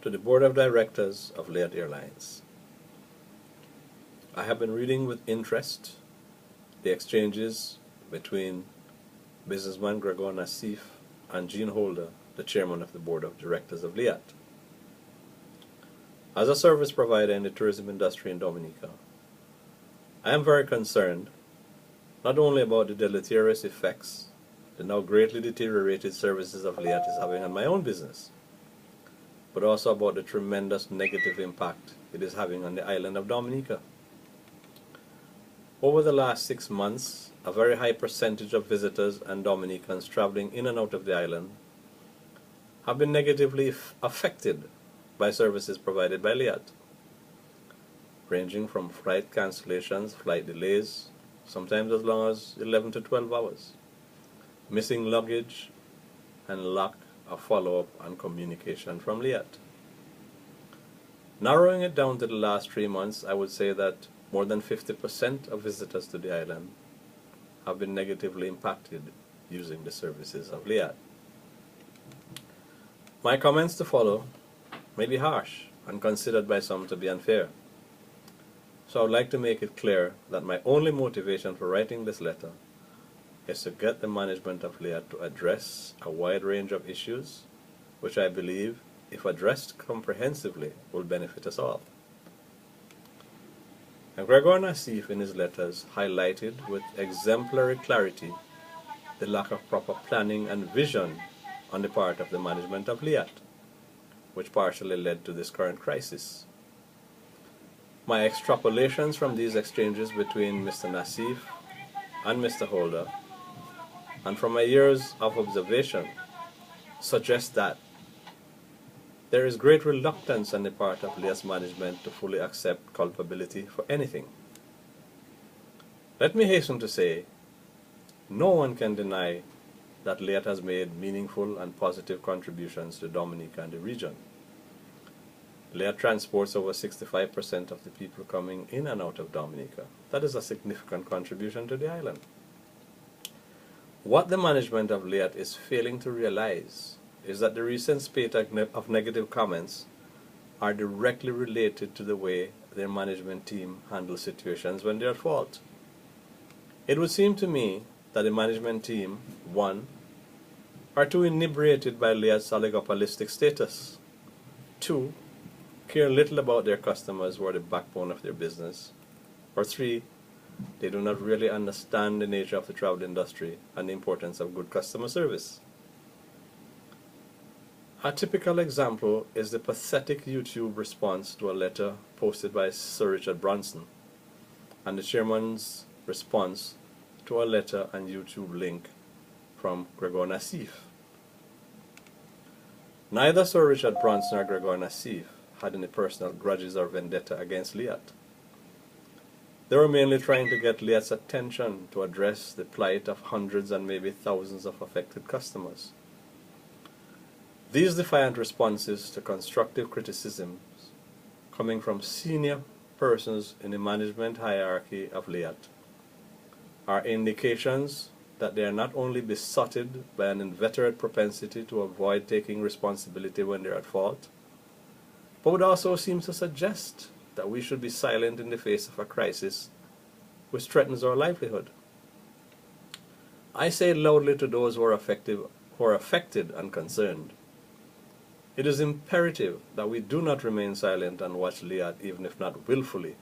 to the Board of Directors of Liat Airlines. I have been reading with interest the exchanges between businessman Gregor Nassif and Gene Holder, the chairman of the Board of Directors of Liat. As a service provider in the tourism industry in Dominica, I am very concerned not only about the deleterious effects the now greatly deteriorated services of Liat is having on my own business, but also about the tremendous negative impact it is having on the island of Dominica. Over the last 6 months, a very high percentage of visitors and Dominicans traveling in and out of the island have been negatively affected by services provided by Liat, ranging from flight cancellations, flight delays, sometimes as long as 11 to 12 hours, missing luggage, and lack of follow-up and communication from Liat. Narrowing it down to the last 3 months, I would say that more than 50% of visitors to the island have been negatively impacted using the services of Liat. My comments to follow may be harsh and considered by some to be unfair. So I would like to make it clear that my only motivation for writing this letter is to get the management of Liat to address a wide range of issues which I believe, if addressed comprehensively, will benefit us all. And Gregor Nassif in his letters highlighted with exemplary clarity the lack of proper planning and vision on the part of the management of Liat, which partially led to this current crisis. My extrapolations from these exchanges between Mr. Nassif and Mr. Holder, and from my years of observation, suggest that there is great reluctance on the part of Liat's management to fully accept culpability for anything. Let me hasten to say, no one can deny that Liat has made meaningful and positive contributions to Dominica and the region. Liat transports over 65% of the people coming in and out of Dominica. That is a significant contribution to the island. What the management of Liat is failing to realize is that the recent spate of negative comments are directly related to the way their management team handles situations when they're at fault. It would seem to me that the management team, 1, are too inebriated by Liat's oligopolistic status, 2, care little about their customers who are the backbone of their business, or 3, they do not really understand the nature of the travel industry and the importance of good customer service. A typical example is the pathetic YouTube response to a letter posted by Sir Richard Branson, and the chairman's response to a letter and YouTube link from Gregor Nassif. Neither Sir Richard Branson or Gregor Nassif had any personal grudges or vendetta against Liat. They were mainly trying to get Liat's attention to address the plight of hundreds and maybe thousands of affected customers. These defiant responses to constructive criticisms coming from senior persons in the management hierarchy of Liat are indications that they are not only besotted by an inveterate propensity to avoid taking responsibility when they are at fault, but would also seem to suggest that we should be silent in the face of a crisis which threatens our livelihood. I say loudly to those who are affected and concerned, it is imperative that we do not remain silent and watch Liat, even if not willfully,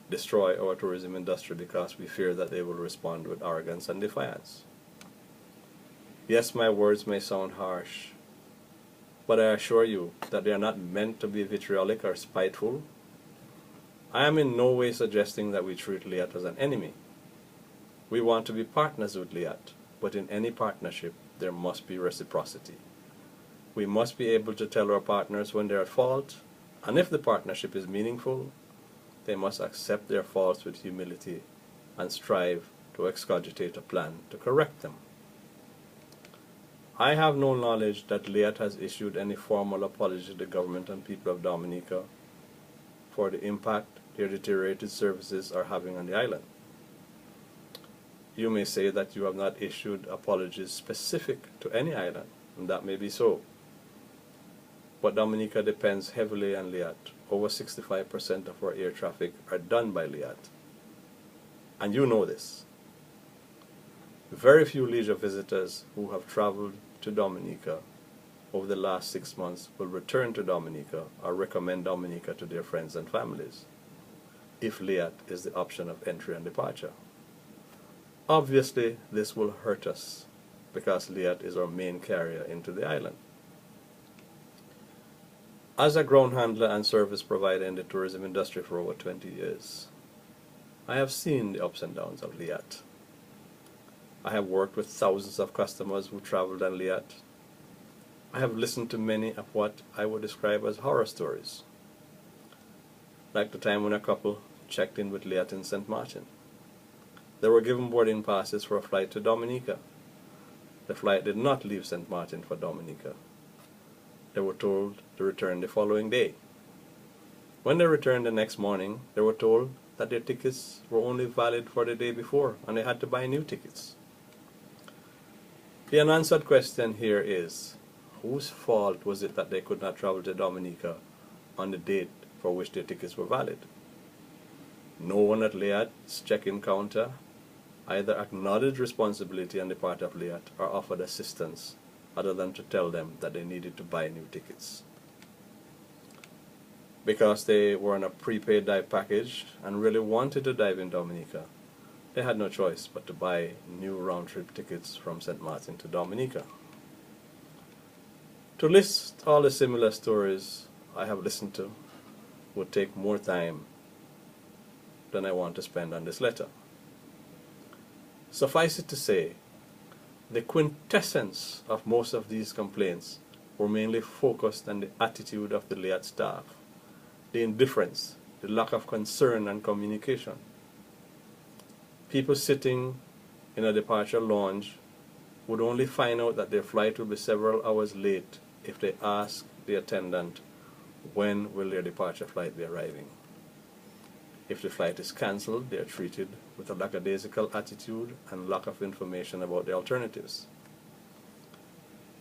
destroy our tourism industry because we fear that they will respond with arrogance and defiance. Yes, my words may sound harsh, but I assure you that they are not meant to be vitriolic or spiteful. I am in no way suggesting that we treat Liat as an enemy. We want to be partners with Liat, but in any partnership there must be reciprocity. We must be able to tell our partners when they're at fault, and if the partnership is meaningful, they must accept their faults with humility and strive to excogitate a plan to correct them. I have no knowledge that Liat has issued any formal apology to the government and people of Dominica for the impact their deteriorated services are having on the island. You may say that you have not issued apologies specific to any island, and that may be so. but Dominica depends heavily on Liat. Over 65% of our air traffic are done by Liat. And you know this. Very few leisure visitors who have traveled to Dominica over the last 6 months will return to Dominica or recommend Dominica to their friends and families if Liat is the option of entry and departure. Obviously, this will hurt us because Liat is our main carrier into the island. As a ground handler and service provider in the tourism industry for over 20 years, I have seen the ups and downs of Liat. I have worked with thousands of customers who traveled on Liat. I have listened to many of what I would describe as horror stories, like the time when a couple checked in with Liat in St. Martin. They were given boarding passes for a flight to Dominica. The flight did not leave St. Martin for Dominica. They were told to return the following day. When they returned the next morning, they were told that their tickets were only valid for the day before and they had to buy new tickets. The unanswered question here is, whose fault was it that they could not travel to Dominica on the date for which their tickets were valid? No one at Liat's check-in counter either acknowledged responsibility on the part of Liat or offered assistance other than to tell them that they needed to buy new tickets. Because they were on a prepaid dive package and really wanted to dive in Dominica, they had no choice but to buy new round-trip tickets from St. Martin to Dominica. To list all the similar stories I have listened to would take more time than I want to spend on this letter. Suffice it to say, the quintessence of most of these complaints were mainly focused on the attitude of the Liat staff, the indifference, the lack of concern and communication. People sitting in a departure lounge would only find out that their flight will be several hours late if they ask the attendant when will their departure flight be arriving. If the flight is cancelled, they are treated with a lackadaisical attitude and lack of information about the alternatives.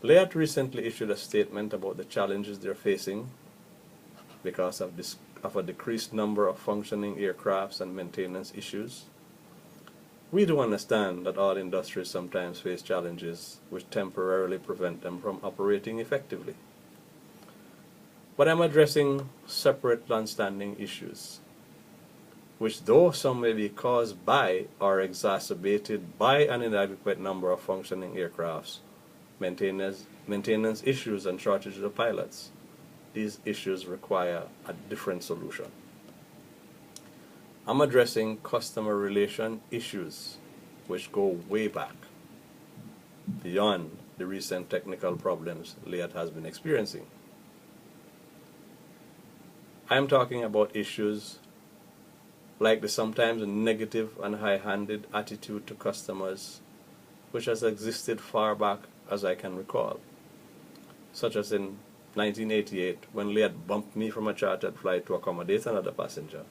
Liat recently issued a statement about the challenges they are facing because of a decreased number of functioning aircrafts and maintenance issues. We do understand that all industries sometimes face challenges which temporarily prevent them from operating effectively. But I'm addressing separate long-standing issues, which though some may be caused by or exacerbated by an inadequate number of functioning aircrafts, maintenance issues and shortages of pilots, these issues require a different solution. I'm addressing customer relation issues which go way back, beyond the recent technical problems Liat has been experiencing. I am talking about issues like the sometimes negative and high-handed attitude to customers which has existed far back as I can recall, such as in 1988 when Liat bumped me from a chartered flight to accommodate another passenger,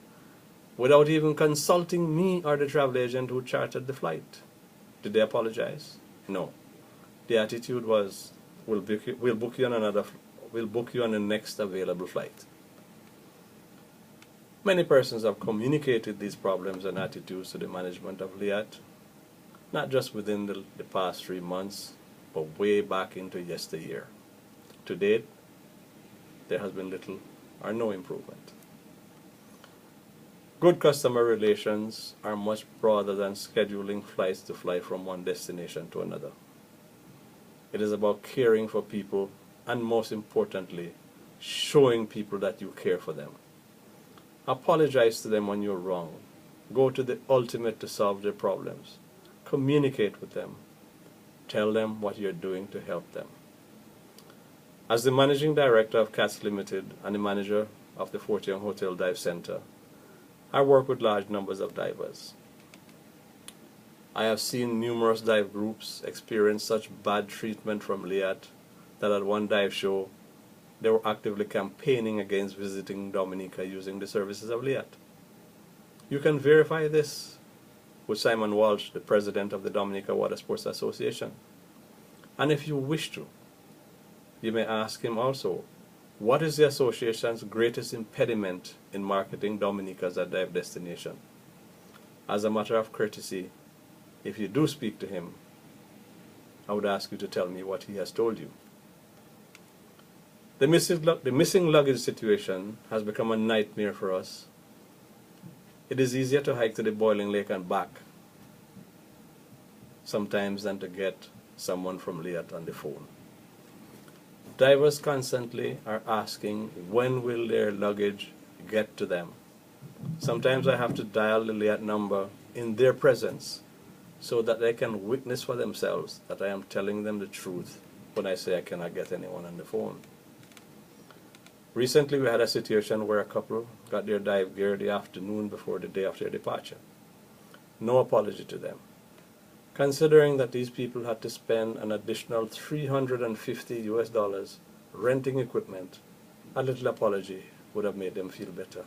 without even consulting me or the travel agent who chartered the flight. Did they apologize? No. The attitude was, we'll book you on the next available flight. Many persons have communicated these problems and attitudes to the management of Liat, not just within the past 3 months, but way back into yesteryear. To date, there has been little or no improvement. Good customer relations are much broader than scheduling flights to fly from one destination to another. It is about caring for people and, most importantly, showing people that you care for them. Apologize to them when you're wrong. Go to the ultimate to solve their problems. Communicate with them. Tell them what you're doing to help them. As the managing director of CATS Limited and the manager of the Fort Young Hotel Dive Center, I work with large numbers of divers. I have seen numerous dive groups experience such bad treatment from Liat that at one dive show, they were actively campaigning against visiting Dominica using the services of Liat. You can verify this with Simon Walsh, the president of the Dominica Water Sports Association. And if you wish to, you may ask him also What is the association's greatest impediment in marketing Dominica as a dive destination? As a matter of courtesy, if you do speak to him, I would ask you to tell me what he has told you. The missing luggage situation has become a nightmare for us. It is easier to hike to the boiling lake and back sometimes than to get someone from Liat on the phone. Divers constantly are asking when will their luggage get to them. Sometimes I have to dial the Liat number in their presence so that they can witness for themselves that I am telling them the truth when I say I cannot get anyone on the phone. Recently we had a situation where a couple got their dive gear the afternoon before the day of their departure. No apology to them. Considering that these people had to spend an additional $350 renting equipment, a little apology would have made them feel better.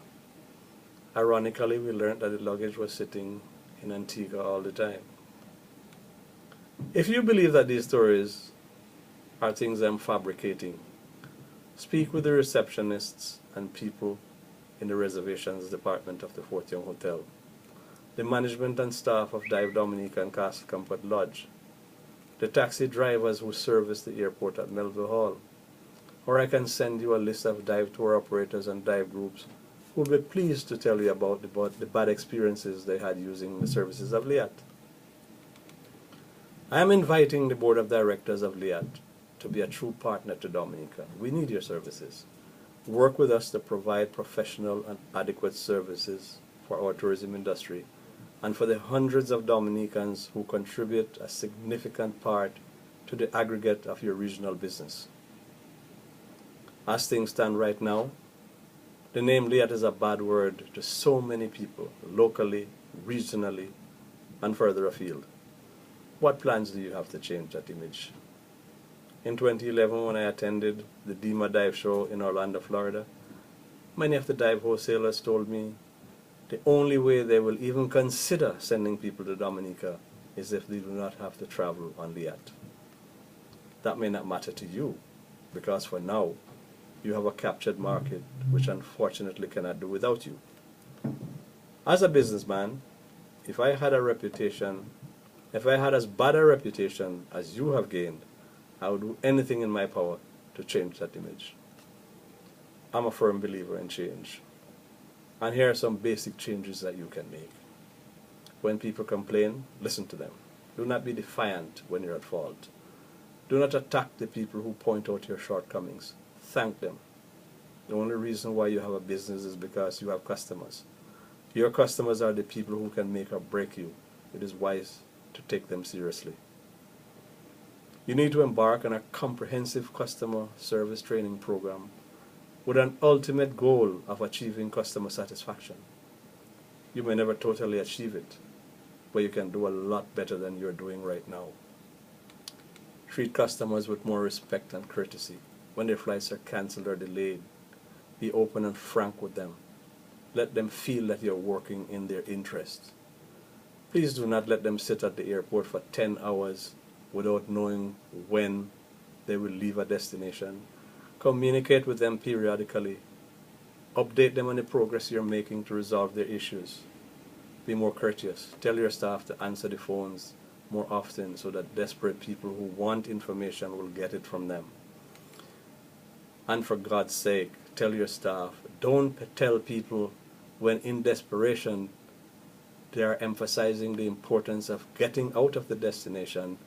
Ironically, we learned that the luggage was sitting in Antigua all the time. If you believe that these stories are things I'm fabricating, speak with the receptionists and people in the reservations department of the Fort Young Hotel, the management and staff of Dive Dominica and Castle Comfort Lodge, the taxi drivers who service the airport at Melville Hall, or I can send you a list of dive tour operators and dive groups who will be pleased to tell you about the bad experiences they had using the services of Liat. I am inviting the board of directors of Liat to be a true partner to Dominica. We need your services. Work with us to provide professional and adequate services for our tourism industry and for the hundreds of Dominicans who contribute a significant part to the aggregate of your regional business. As things stand right now, the name Liat is a bad word to so many people, locally, regionally, and further afield. What plans do you have to change that image? In 2011, when I attended the DEMA Dive Show in Orlando, Florida, many of the dive wholesalers told me the only way they will even consider sending people to Dominica is if they do not have to travel on Liat. That may not matter to you, because for now, you have a captured market which unfortunately cannot do without you. As a businessman, if I had as bad a reputation as you have gained, I would do anything in my power to change that image. I'm a firm believer in change. And here are some basic changes that you can make. When people complain, listen to them. Do not be defiant when you're at fault. Do not attack the people who point out your shortcomings. Thank them. The only reason why you have a business is because you have customers. Your customers are the people who can make or break you. It is wise to take them seriously. You need to embark on a comprehensive customer service training program with an ultimate goal of achieving customer satisfaction. You may never totally achieve it, but you can do a lot better than you're doing right now. Treat customers with more respect and courtesy. When their flights are cancelled or delayed, be open and frank with them. Let them feel that you're working in their interest. Please do not let them sit at the airport for 10 hours without knowing when they will leave a destination. Communicate with them periodically. Update them on the progress you're making to resolve their issues. Be more courteous. Tell your staff to answer the phones more often so that desperate people who want information will get it from them. And for God's sake, tell your staff, don't tell people when in desperation they are emphasizing the importance of getting out of the destination.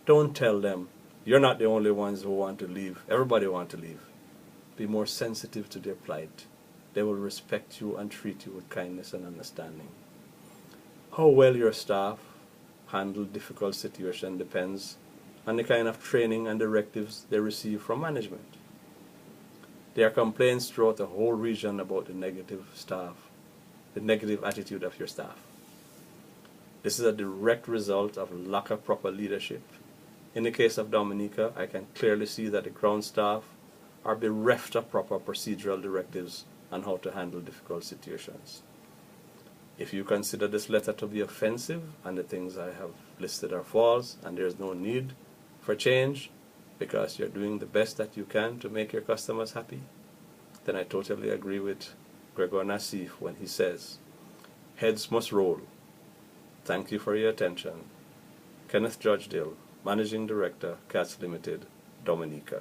Don't tell them, you're not the only ones who want to leave. Everybody wants to leave. Be more sensitive to their plight. They will respect you and treat you with kindness and understanding. How well your staff handle difficult situations depends on the kind of training and directives they receive from management. There are complaints throughout the whole region about the negative attitude of your staff. This is a direct result of lack of proper leadership. In the case of Dominica, I can clearly see that the ground staff are bereft of proper procedural directives on how to handle difficult situations. If you consider this letter to be offensive and the things I have listed are false and there is no need for change because you're doing the best that you can to make your customers happy, then I totally agree with Gregor Nassif when he says, heads must roll. Thank you for your attention. Kenneth Judgedale, Managing Director, CATS Limited, Dominica.